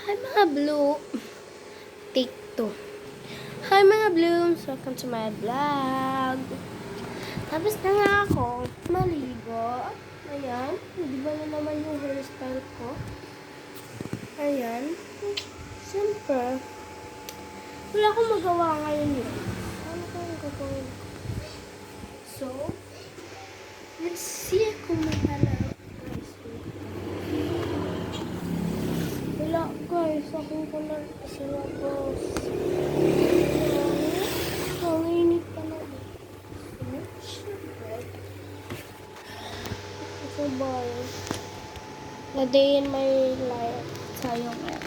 Hi mga blue. Take 2. Hi mga blooms. Welcome to my vlog. Tapos na nga ako maligo. Ayan. Di ba na naman yung hairstyle ko? Ayan. Siyempre, wala akong magawa ngayon yun. Ano ko yung gagawin ko? So, let's see kung may palaro. Wala guys, ako ko na silabos. Ang init pa na. Siyempre. Sa bayan. A day in my life. Sayang eh.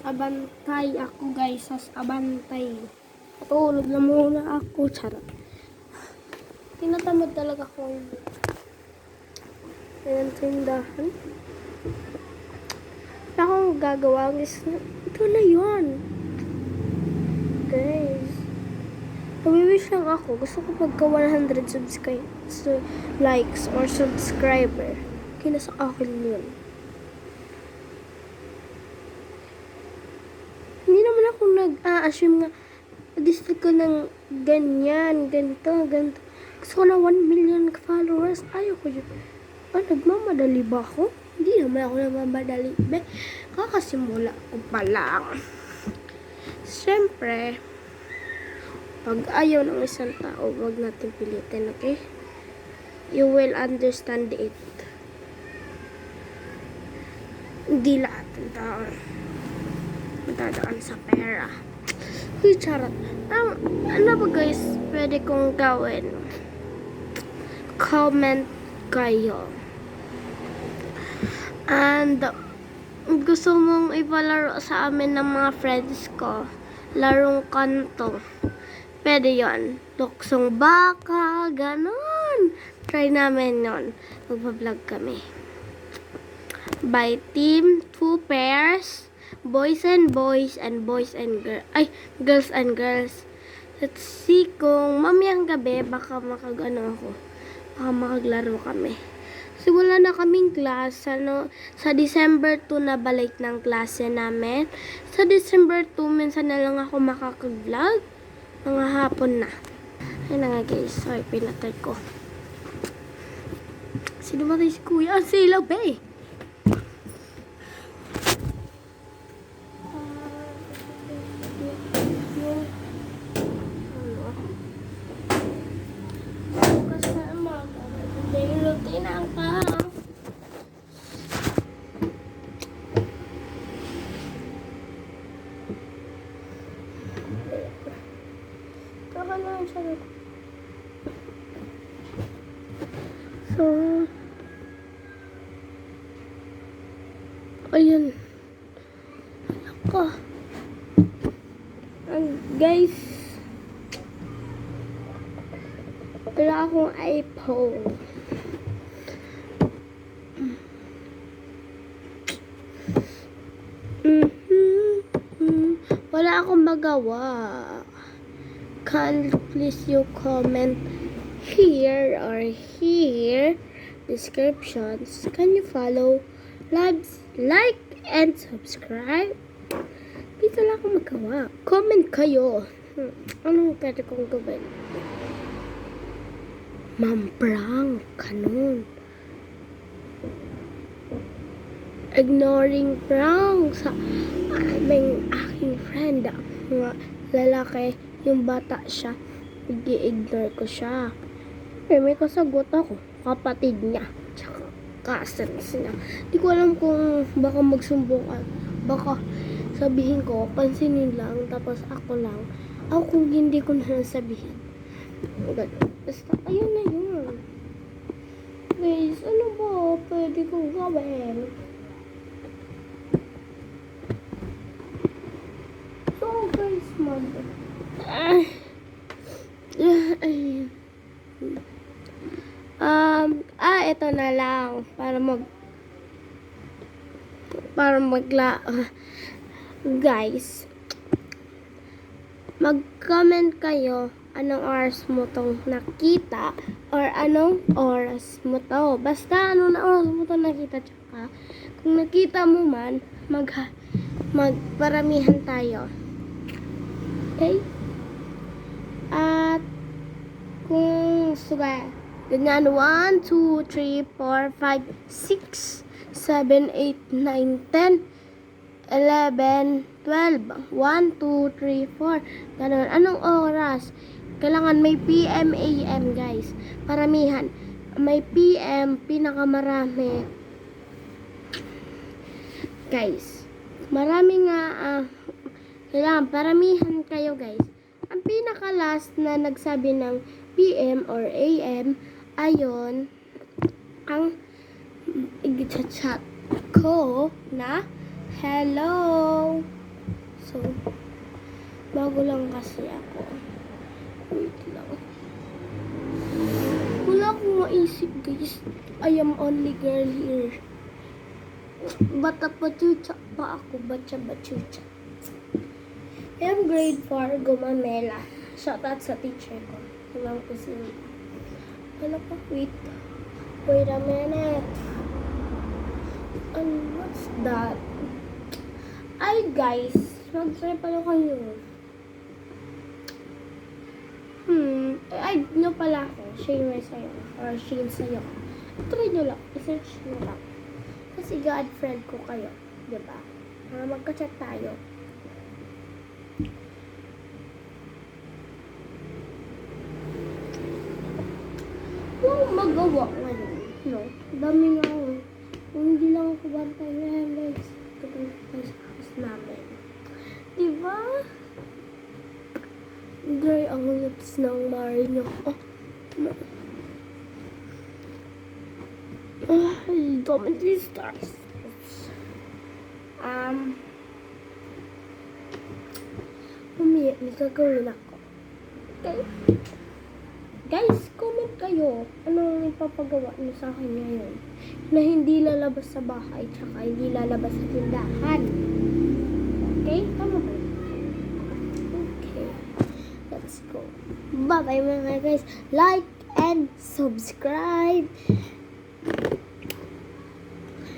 Abantay ako guys. Abantay. Patulog na muna ako. Charot. Tinatamad talaga ako yun. Ayan, tindahan. Akong gagawa guys. Ito na yun. Guys. Nawiwish lang ako. Gusto ko pagka 100 likes or subscriber. Kaya nasa akin yun. Hindi naman ako nag-assume nga gusto ko ng ganyan, ganito. Gusto ko na 1 million followers. Ayaw ko yun. Nagmamadali ba ako? Hindi naman ako nagmamadali. Kakasimula ko pa lang. Siyempre, pag ayaw ng isang tao, wag natin pilitin, okay? You will understand it. Hindi lahat ng tao matadaan sa pera. Uy, charot. Ano ba guys, pwede kong gawin? Comment kayo. And gusto mong ipalaro sa amin ng mga friends ko, larong kanto, pwede yon. Luksong baka, ganon. Try namin yon. Magpa-vlog kami. By team, 2 pairs, boys and boys, and boys and girls. Ay, girls and girls. Let's see kung mamayang gabi, baka makagano ako. Baka makaglaro kami. Kasi wala na kaming class. Sa December 2 na balik ng klase namin. Sa December 2, minsan na lang ako makakag-vlog. Mga hapon na. Ayun na nga guys. Sorry, pinatay ko. Sino ba tayo si Kuya? Ang silaw, be! Tinang ka. Kaka lang siya. So, ayun. Ako. Guys, wala akong iPhone. Wala akong magawa. Can please you comment here or here descriptions. Can you follow, like and subscribe? Please, wala akong magawa. Comment kayo. Anong pwede kong gawin? Mamprang kanon. Ignoring prank sa aking friend. Mga lalaki, yung bata siya, i-ignore ko siya. May kasagot ako, kapatid niya, tsaka cousins niya. Di ko alam kung baka magsumbong baka sabihin ko, pansinin lang, tapos ako lang. Ako kung hindi ko na sabihin. Basta, ayun na yun. Guys, ano ba pwede kong gawin? So, guys, ito na lang guys, mag-comment kayo anong oras mo tong nakita or anong oras mo to. Basta anong oras mo to nakita, tsaka kung nakita mo man, magparamihan tayo. Okay? At kung suga, ganyan, 1, 2, 3, 4, 5, 6, 7, 8, 9, 10, 11, 12, 1, 2, 3, 4, ganun. Anong oras? Kailangan may PM, AM, guys. Paramihan. May PM, pinakamarami. Guys, marami nga, kailangan paramihan kayo, guys. Ang pinaka-last na nagsabi ng PM or AM, ayon ang i-chat ko na hello. So, bago lang kasi ako. Wait lang. Wala akong maisip, guys. I am only girl here. Bata pachucha pa ako. Bacha bachucha. I am grade 4, Gumamela. Shoutout sa teacher ko. Walang kusina. Wala pa, wait. Wait a minute. And what's that? Ay, guys. Mag-try pala kayo. Ay, nyo pala ako. Share mo sa'yo. Or share sa'yo. Try nyo lang. I-search nyo lang. Kasi God friend ko kayo. Diba? Para magka-chat tayo. Walang magawa ngayon. No? Dami nga ako. Kung hindi lang ako bantay ngayon, guys. Kapag tayo sa house namin. Diba? Dry ang lips ng Mario. Comedy stars. Umiyak, may gagawin ako. Okay? Guys, comment kayo. Anong ipapagawa niyo sa akin ngayon? Na hindi lalabas sa bahay, tsaka hindi lalabas sa tindahan. Okay? Tama ba? Okay. Let's go. Bye-bye mga guys. Like and subscribe.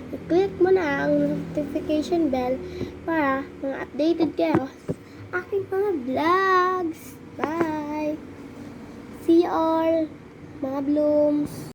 I-click mo na ang notification bell para mga updated kayo sa aking mga vlogs. Bye! See you all, mga blooms.